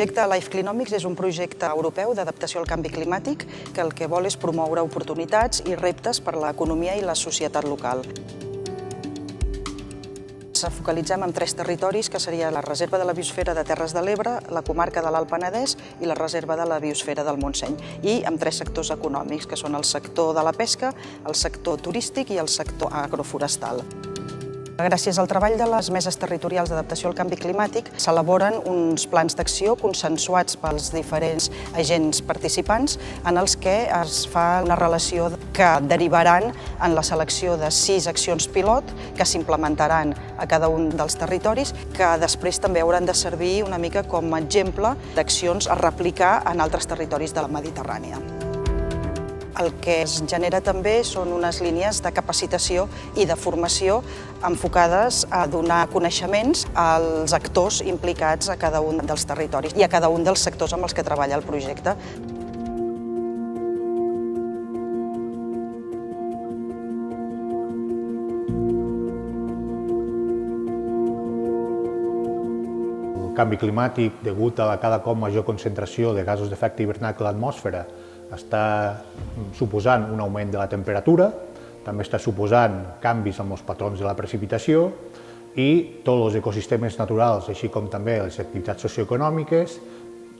projecte Life Clinomics és un projecte europeu d'adaptació al canvi climàtic que el que vol és promoure oportunitats i reptes per a l'economia i la societat local. Ens focalitzem en 3 territoris, que seria la Reserva de la Biosfera de Terres de l'Ebre, la comarca de l'Alt Penedès i la Reserva de la Biosfera del Montseny, i amb 3 sectors econòmics, que són el sector de la pesca, el sector turístic i el sector agroforestal. Gràcies al treball de les meses territorials d'adaptació al canvi climàtic s'elaboren uns plans d'acció consensuats pels diferents agents participants en els que es fa una relació que derivaran en la selecció de 6 accions pilot que s'implementaran a cada un dels territoris, que després també hauran de servir una mica com a exemple d'accions a replicar en altres territoris de la Mediterrània. El que es genera també són unes línies de capacitació i de formació enfocades a donar coneixements als actors implicats a cada un dels territoris i a cada un dels sectors amb els que treballa el projecte. El canvi climàtic, degut a la cada cop major concentració de gasos d'efecte hivernacle a l'atmosfera, està suposant un augment de la temperatura, també està suposant canvis en els patrons de la precipitació i tots els ecosistemes naturals, així com també les activitats socioeconòmiques,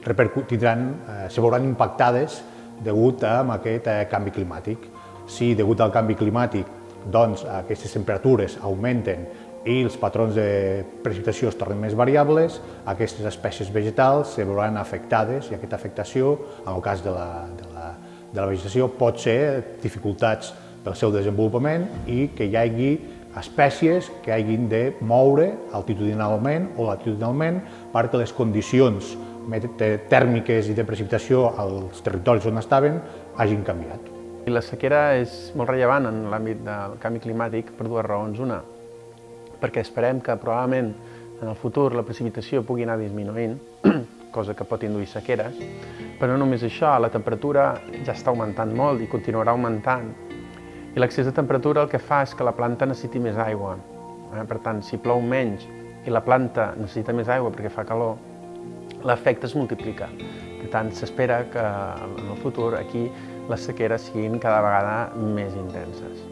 se veuran impactades degut a aquest canvi climàtic. Si degut al canvi climàtic doncs, aquestes temperatures augmenten i els patrons de precipitació es tornen més variables, aquestes espècies vegetals se veuran afectades i aquesta afectació, en el cas de la vegetació, pot ser dificultats pel seu desenvolupament i que hi hagi espècies que hagin de moure altitudinalment o latitudinalment perquè les condicions tèrmiques i de precipitació als territoris on estaven hagin canviat. La sequera és molt rellevant en l'àmbit del canvi climàtic per 2 raons. Una, perquè esperem que probablement en el futur la precipitació pugui anar disminuint, cosa que pot induir sequeres, però no només això, la temperatura ja està augmentant molt i continuarà augmentant, i l'excés de temperatura el que fa és que la planta necessiti més aigua. Per tant, si plou menys i la planta necessita més aigua perquè fa calor, l'efecte es multiplica. Per tant, s'espera que en el futur aquí les sequeres siguin cada vegada més intenses.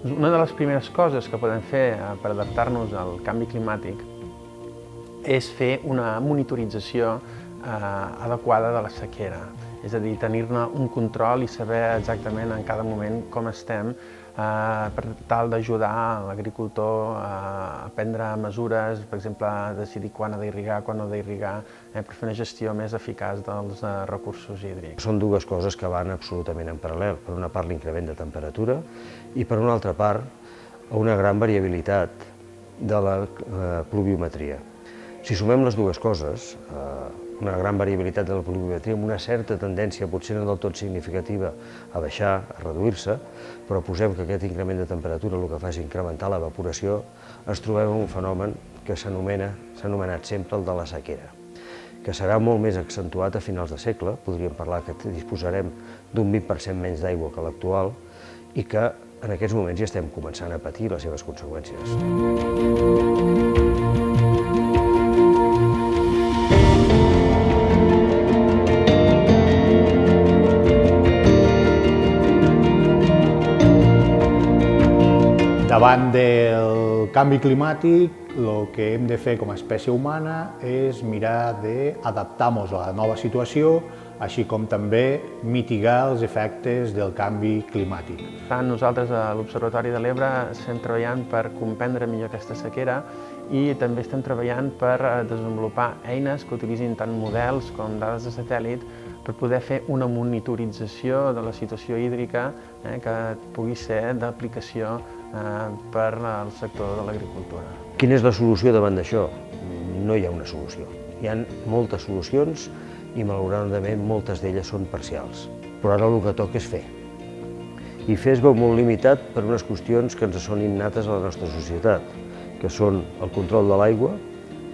Una de les primeres coses que podem fer per adaptar-nos al canvi climàtic és fer una monitorització adequada de la sequera, és a dir, tenir-ne un control i saber exactament en cada moment com estem per tal d'ajudar l'agricultor a prendre mesures, per exemple, a decidir quan ha d'irrigar, quan no ha d'irrigar, per fer una gestió més eficaç dels recursos hídrics. Són 2 coses que van absolutament en paral·lel. Per una part, l'increment de temperatura i, per una altra part, una gran variabilitat de la pluviometria. Si sumem les 2 coses, una gran variabilitat de la pluviometria amb una certa tendència, potser no del tot significativa, a baixar, a reduir-se, però posem que aquest increment de temperatura el que fa és incrementar l'evaporació, ens trobem amb un fenomen que s'ha anomenat sempre el de la sequera, que serà molt més accentuat a finals de segle, podríem parlar que disposarem d'un 20% menys d'aigua que l'actual i que en aquests moments ja estem començant a patir les seves conseqüències. Davant del canvi climàtic, el que hem de fer com a espècie humana és mirar d'adaptar-nos a la nova situació, així com també mitigar els efectes del canvi climàtic. Nosaltres a l'Observatori de l'Ebre estem treballant per comprendre millor aquesta sequera i també estem treballant per desenvolupar eines que utilitzin tant models com dades de satèl·lit per poder fer una monitorització de la situació hídrica que pugui ser d'aplicació per al sector de l'agricultura. Quina és la solució davant d'això? No hi ha una solució. Hi ha moltes solucions i, malauradament, moltes d'elles són parcials. Però ara el que toca és fer. I fer es veu molt limitat per unes qüestions que ens són innates a la nostra societat, que són el control de l'aigua,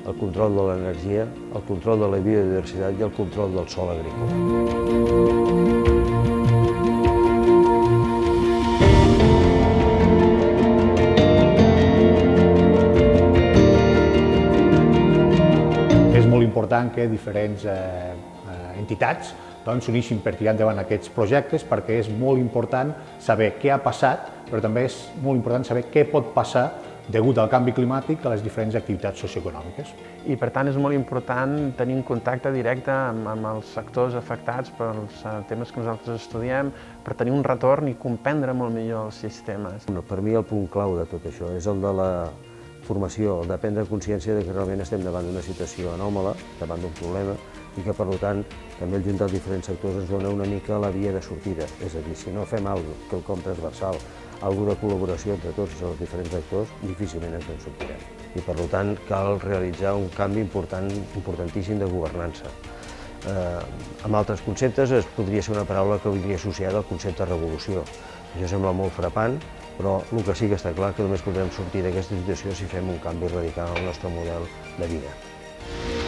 el control de l'energia, el control de la biodiversitat i el control del sòl agrícola. important que diferents entitats s'uneixin per tirar endavant aquests projectes, perquè és molt important saber què ha passat, però també és molt important saber què pot passar degut al canvi climàtic a les diferents activitats socioeconòmiques. I per tant és molt important tenir un contacte directe amb els sectors afectats pels temes que nosaltres estudiem, per tenir un retorn i comprendre molt millor els sistemes. Per mi el punt clau de tot això és el de la formació, el de prendre consciència de que realment estem davant d'una situació anòmala, davant d'un problema, i que, per tant, també el junt dels diferents sectors ens dona una mica la via de sortida. És a dir, si no fem alguna cosa, quelcom transversal, alguna col·laboració entre tots els diferents actors, difícilment ens en sortirem. I, per tant, cal realitzar un canvi importantíssim de governança. Amb altres conceptes, podria ser una paraula que vindria associada al concepte de revolució. Això sembla molt frapant, però el que sí que està clar que només podrem sortir d'aquesta situació si fem un canvi radical en el nostre model de vida.